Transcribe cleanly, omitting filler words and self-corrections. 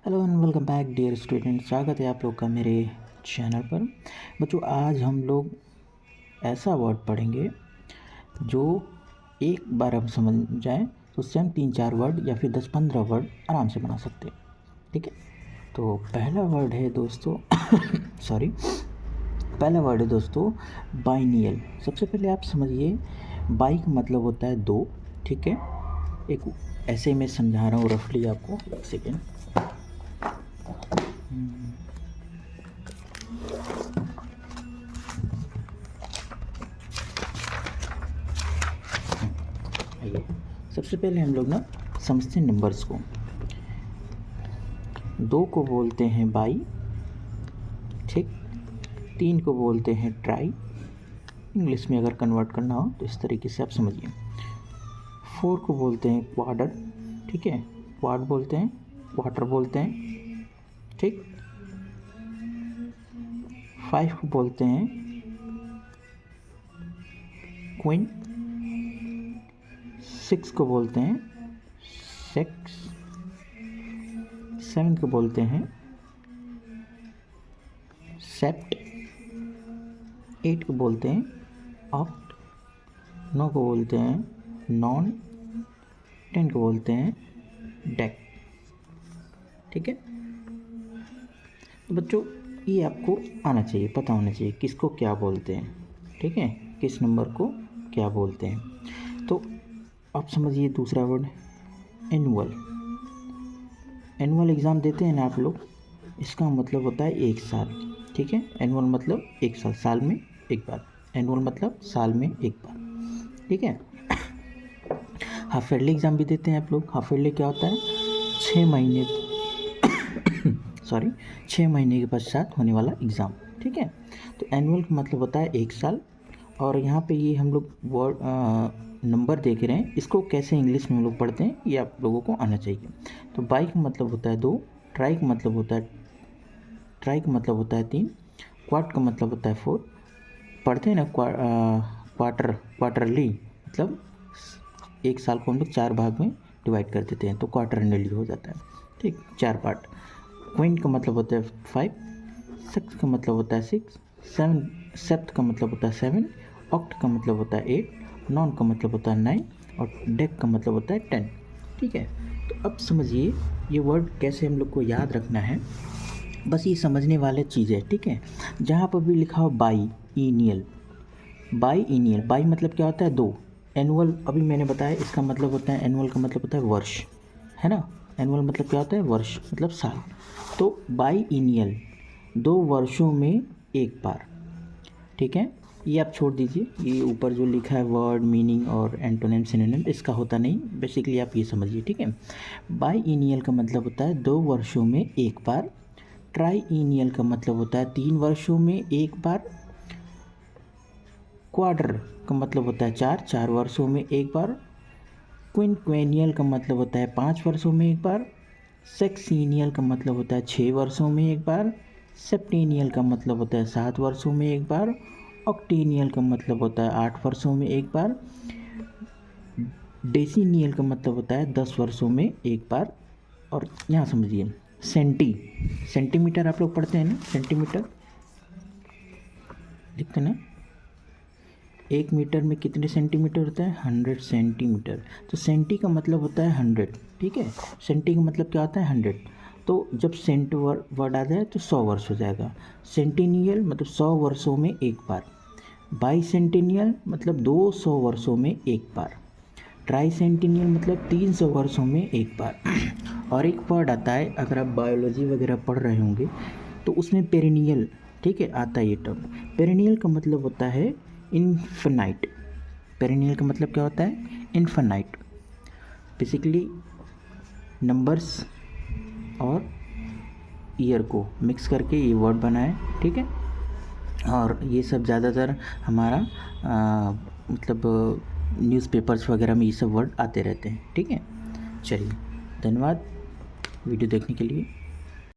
Hello and welcome back dear student. स्वागत है आप लोग का मेरे चैनल पर। बच्चों, आज हम लोग ऐसा वर्ड पढ़ेंगे जो एक बार हम समझ जाएं तो उससे हम 3-4 वर्ड या फिर 10-15 वर्ड आराम से बना सकते हैं। ठीक है, तो पहला वर्ड है दोस्तों सॉरी पहला वर्ड है दोस्तों बाइनियल। सबसे पहले आप समझिए, बाई का मतलब होता है दो। ठीक है, एक ऐसे मैं समझा रहा हूँ रफली आपको, एक सेकेंड। आइए, सबसे पहले हम लोग ना समझते हैं नंबर्स को। दो को बोलते हैं बाई, ठीक। तीन को बोलते हैं ट्राई, इंग्लिश में अगर कन्वर्ट करना हो तो इस तरीके से आप समझिए। फोर को बोलते हैं क्वार्टर, ठीक है, क्वाड बोलते हैं, क्वार्टर बोलते हैं, ठीक। फाइव को बोलते हैं क्वीन, सिक्स को बोलते हैं सेक्स, सेवन को बोलते हैं सेप्ट, एट को बोलते हैं ऑक्ट, 9 को बोलते हैं नॉन, 10 को बोलते हैं डेक। ठीक है, तो बच्चों ये आपको आना चाहिए, पता होना चाहिए किसको क्या बोलते हैं। ठीक है, किस नंबर को क्या बोलते हैं। तो आप समझिए दूसरा वर्ड एनुअल। एनुअल एग्ज़ाम देते हैं ना आप लोग, इसका मतलब होता है एक साल। ठीक है, एनुअल मतलब एक साल, साल में एक बार। एनुअल मतलब साल में एक बार। ठीक है, हाफ ईयरली एग्ज़ाम भी देते हैं आप लोग। हाफ ईयरली क्या होता है? 6 महीने 6 महीने के पश्चात होने वाला एग्ज़ाम। ठीक है, तो एनुअल का मतलब होता है एक साल। और यहाँ पे ये हम लोग वर्ड नंबर देख रहे हैं, इसको कैसे इंग्लिश में हम लोग पढ़ते हैं ये आप लोगों को आना चाहिए। तो बाई का मतलब होता है दो, ट्राई का मतलब होता है 3, क्वार्ट का मतलब होता है 4। पढ़ते हैं ना क्वार्टरली, मतलब एक साल को हम लोग 4 भाग में डिवाइड कर देते हैं तो क्वार्टरली हो जाता है। ठीक, 4 पार्ट। क्वीन का मतलब होता है 5, सिक्स का मतलब होता है 6, सेप्ट का मतलब होता है 7, ऑक्ट का मतलब होता है 8, नॉन का मतलब होता है 9 और डेक का मतलब होता है 10। ठीक है, तो अब समझिए ये वर्ड कैसे हम लोग को याद रखना है, बस ये समझने वाले चीज़ है। ठीक है, जहाँ पर भी लिखा हो बाई इनियल, बाई मतलब क्या होता है? दो। एनुअल अभी मैंने बताया, इसका मतलब होता है, एनुअल का मतलब होता है वर्ष, है ना। एनुअल मतलब क्या होता है? वर्ष मतलब साल। तो बाई इनियल 2 वर्षों में एक बार। ठीक है, ये आप छोड़ दीजिए, ये ऊपर जो लिखा है वर्ड मीनिंग और एंटोनिम सिनोनिम इसका होता नहीं, बेसिकली आप ये समझिए। ठीक है, बाई इनियल का मतलब होता है 2 वर्षों में एक बार। ट्राई इनियल का मतलब होता है 3 वर्षों में एक बार। क्वार्टर का मतलब होता है 4 वर्षों में एक बार। क्विनक्वेनियल का मतलब होता है 5 वर्षों में एक बार। सेक्सीनियल का मतलब होता है 6 वर्षों में एक बार। सेप्टेनियल का मतलब होता है 7 वर्षों में एक बार। ऑक्टेनियल का मतलब होता है 8 वर्षों में एक बार। डेसीनियल का मतलब होता है 10 वर्षों में एक बार। और यहाँ समझिए सेंटीमीटर आप लोग पढ़ते हैं ना, सेंटीमीटर लिखते हैं ना, 1 मीटर में कितने सेंटीमीटर होता है? 100 सेंटीमीटर। तो सेंटी का मतलब होता है 100। ठीक है, सेंटी का मतलब क्या होता है? 100। तो जब सेंट वर्ड आ जाए तो 100 वर्ष हो जाएगा। सेंटिनियल मतलब 100 वर्षों में एक बार। बाई सेंटिनियल मतलब 200 वर्षों में एक बार। ट्राई सेंटिनियल मतलब 300 वर्षों में एक बार। और एक वर्ड आता है, अगर आप बायोलॉजी वगैरह पढ़ रहे होंगे तो उसमें पेरिनियल, ठीक है, आता है ये टर्म। पेरिनियल का मतलब होता है इनफिनाइट। पेरिनियल का मतलब क्या होता है? इनफिनाइट। बेसिकली नंबर्स और ईयर को मिक्स करके ये वर्ड बना है। ठीक है, और ये सब ज़्यादातर हमारा मतलब न्यूज़पेपर्स वगैरह में ये सब वर्ड आते रहते हैं। ठीक है, चलिए, धन्यवाद वीडियो देखने के लिए।